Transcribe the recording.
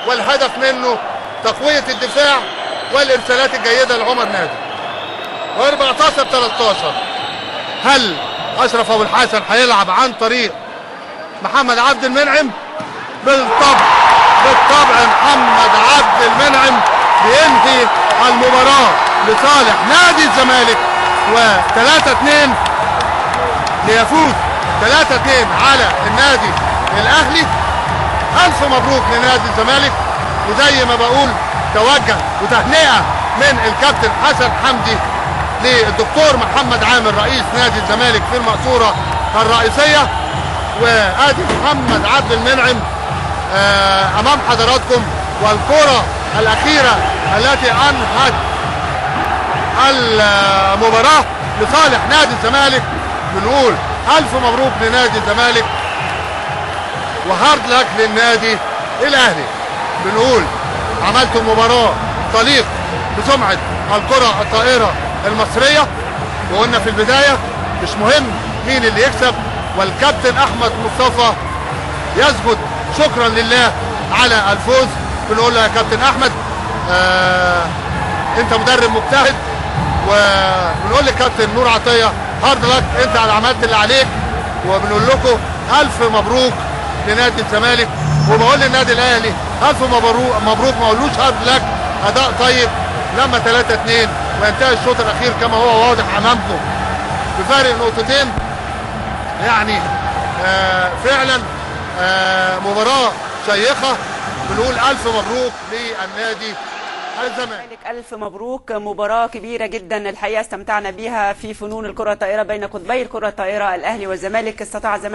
والهدف منه تقوية الدفاع والإرسالات الجيدة لعمر نادر. و14-13 هل أشرف أبو الحسن هيلعب عن طريق محمد عبد المنعم؟ بالطبع محمد عبد المنعم بينهي المباراة لصالح نادي الزمالك، و3-2 ليفوز 3-2 على النادي الأهلي. ألف مبروك لنادي الزمالك، وزي ما بقول توجه وتهنئة من الكابتن حسن حمدي للدكتور محمد عامر رئيس نادي الزمالك في المقصورة الرئيسية. وادي محمد عبد المنعم امام حضراتكم، والكرة الاخيرة التي انهت المباراة لصالح نادي الزمالك. بنقول الف مبروك لنادي الزمالك وهارد لك للنادي الاهلي. بنقول عملتم مباراة تليق بسمعة الكرة الطائرة المصرية، وقلنا في البداية مش مهم مين اللي يكسب، والكابتن احمد مصطفى يسجد شكرا لله على الفوز. بنقول له يا كابتن احمد انت مدرب مجتهد، وبنقول للكابتن نور عطية هارد لك، انت عملت اللي عليك. وبنقول لكم الف مبروك لنادي الزمالك، وبقول للنادي الاهلي الف مبروك، ما اقولوش هارد لك، اداء طيب لما 3-2 وينتهي الشوط الاخير كما هو واضح امامكم بفارق نقطتين. يعني فعلا مباراة شيقة. بنقول الف مبروك للنادي الزمالك. الف مبروك، مباراة كبيرة جدا الحقيقة استمتعنا بيها في فنون الكرة الطائرة بين قطبي الكرة الطائرة الاهلي والزمالك. استطاع الزمالك